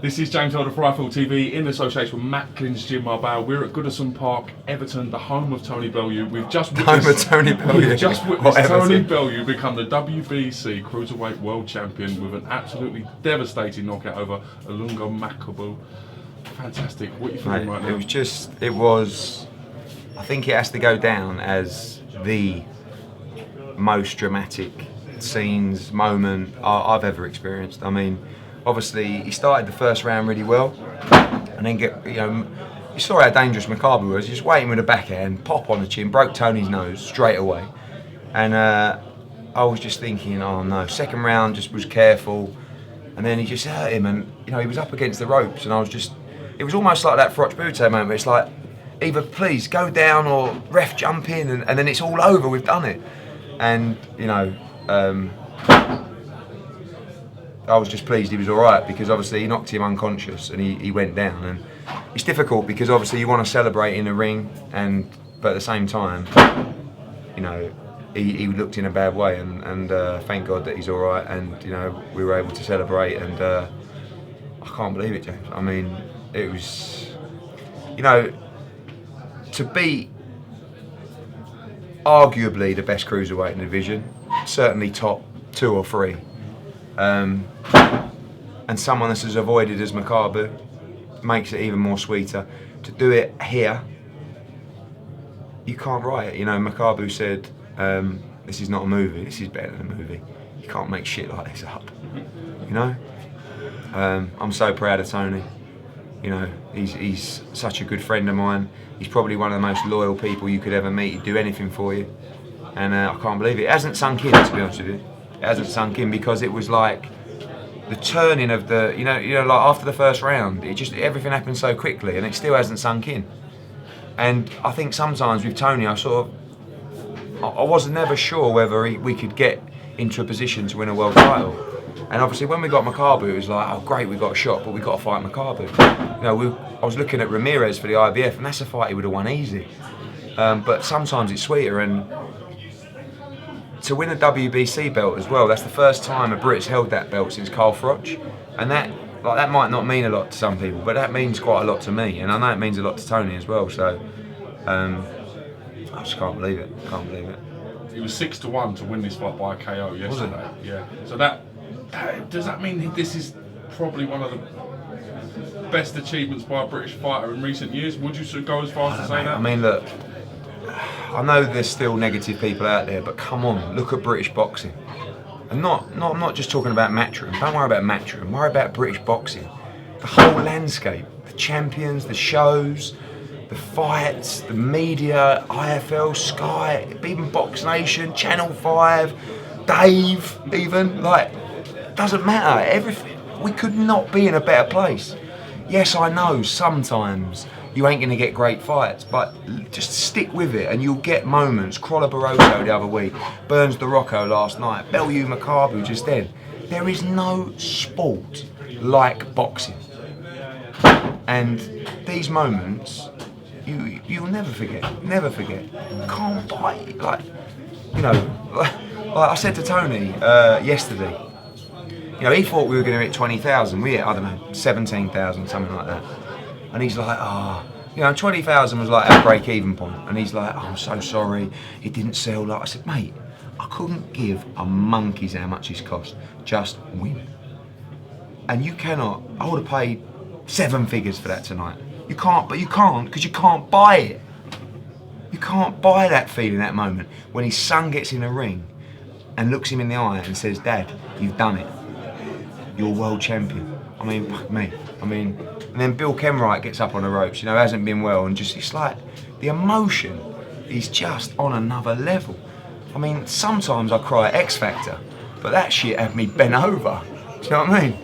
This is James Elder for Rifle TV in association with Macklin's Gym Marbella. We're at Goodison Park, Everton, the home of Tony Bellew. We've just witnessed Tony Bellew become the WBC Cruiserweight World Champion with an absolutely devastating knockout over Ilunga Makabu. Fantastic. What are you feeling right now? I think it has to go down as the most dramatic moment I've ever experienced. I mean, obviously he started the first round really well, and then you saw how dangerous Makabu was. Just waiting with a backhand, pop on the chin, broke Tony's nose straight away, and I was just thinking, oh no. Second round just was careful, and then he just hurt him, and he was up against the ropes, and it was almost like that Froch Bute moment. It's like, either please go down or ref jump in, and then it's all over. We've done it, and I was just pleased he was all right, because obviously he knocked him unconscious and he went down, and it's difficult because obviously you want to celebrate in the ring, but at the same time, he looked in a bad way, and thank God that he's all right, and we were able to celebrate, and I can't believe it, James. I mean, it was, to beat arguably the best cruiserweight in the division, certainly top 2 or 3. And someone that's as avoided as Makabu makes it even more sweeter. To do it here, you can't write it. Makabu said, this is not a movie, this is better than a movie. You can't make shit like this up. I'm so proud of Tony. He's such a good friend of mine. He's probably one of the most loyal people you could ever meet. He'd do anything for you. And I can't believe it. It hasn't sunk in, to be honest with you. It hasn't sunk in, because it was like the turning of the, like after the first round, everything happened so quickly, and it still hasn't sunk in. And I think sometimes with Tony, I was never sure whether we could get into a position to win a world title. And obviously when we got Makabu, it was like, oh great, we got a shot, but we got to fight Makabu. I was looking at Ramirez for the IBF, and that's a fight he would have won easy. But sometimes it's sweeter, and to win a WBC belt as well, that's the first time a Brit's held that belt since Carl Froch, and that might not mean a lot to some people, but that means quite a lot to me, and I know it means a lot to Tony as well. So I just can't believe it. He was 6-1 to win this fight by a KO yesterday. Yeah. So does that mean this is probably one of the best achievements by a British fighter in recent years? Would you go as far as to say that? I mean, look, I know there's still negative people out there, but come on, look at British boxing. And I'm not just talking about Matchroom. Don't worry about Matchroom. Worry about British boxing. The whole landscape, the champions, the shows, the fights, the media, IFL, Sky, even BoxNation, Channel 5, Dave, even, doesn't matter. Everything. We could not be in a better place. Yes, I know sometimes you ain't going to get great fights, but just stick with it and you'll get moments. Crolla Barroso the other week, Burns the Rocco last night, Bellew Makabu just then. There is no sport like boxing. And these moments, you'll never forget, never forget. You can't buy it. Like I said to Tony yesterday, he thought we were going to hit 20,000. We hit, 17,000, something like that. And he's like, 20,000 was like our break-even point. And he's like, I'm so sorry, it didn't sell. I said, mate, I couldn't give a monkey's how much this cost. Just win. And you cannot, I would have paid 7 figures for that tonight. You can't, because you can't buy it. You can't buy that feeling, that moment, when his son gets in a ring and looks him in the eye and says, Dad, you've done it. You're world champion. I mean, fuck me. And then Bill Kenwright gets up on the ropes, hasn't been well, and it's like, the emotion is just on another level. Sometimes I cry at X Factor, but that shit had me bent over. Do you know what I mean?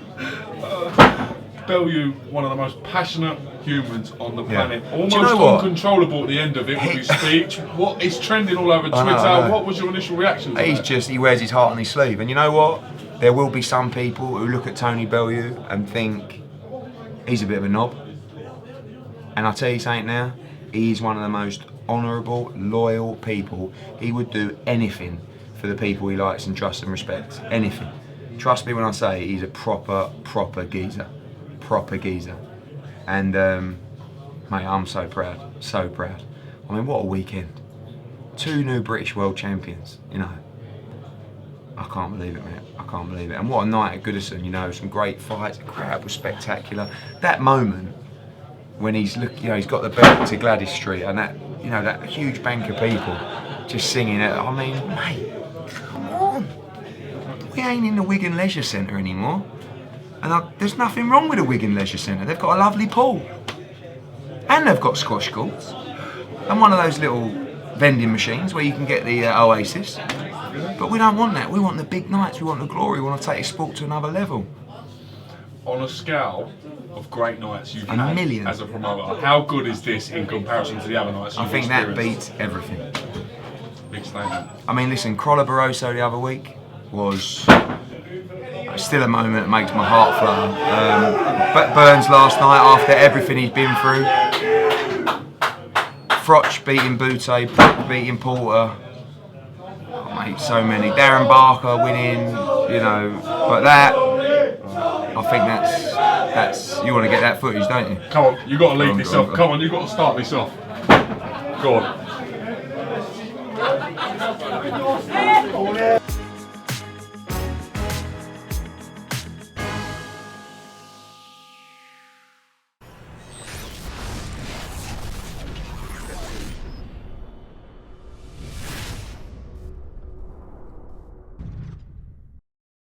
Bellew, one of the most passionate humans on the planet, almost uncontrollable at the end of it with his speech. What is trending all over Twitter? I know. What was your initial reaction to that? He wears his heart on his sleeve, and you know what? There will be some people who look at Tony Bellew and think he's a bit of a knob. And I'll tell you something now, he's one of the most honourable, loyal people. He would do anything for the people he likes and trusts and respects. Anything. Trust me when I say he's a proper geezer. proper geezer. And mate, I'm so proud, so proud. I mean, what a weekend. 2 new British world champions, you know. I can't believe it, mate. I can't believe it. And what a night at Goodison, you know, some great fights, the crowd was spectacular. That moment when he's he's got the belt to Gladys Street and that, you know, that huge bank of people just singing it. I mean, mate, come on. We ain't in the Wigan Leisure Centre anymore. And there's nothing wrong with the Wigan Leisure Centre. They've got a lovely pool. And they've got squash courts. And one of those little vending machines where you can get the Oasis. But we don't want that. We want the big nights. We want the glory. We want to take sport to another level. On a scale of great nights you've had million. As a promoter, how good is this in comparison to the other nights you've I think that beats everything. Big statement. I mean, listen, Crolla Barroso the other week was still a moment that makes my heart flutter. But Burns last night, after everything he's been through, Froch beating Butte, Brook beating Porter. Oh, mate, so many. Darren Barker winning, you know. But that, I think that's you want to get that footage, don't you? Come on, you got to lead this off. Come on, you got to start this off. Go on.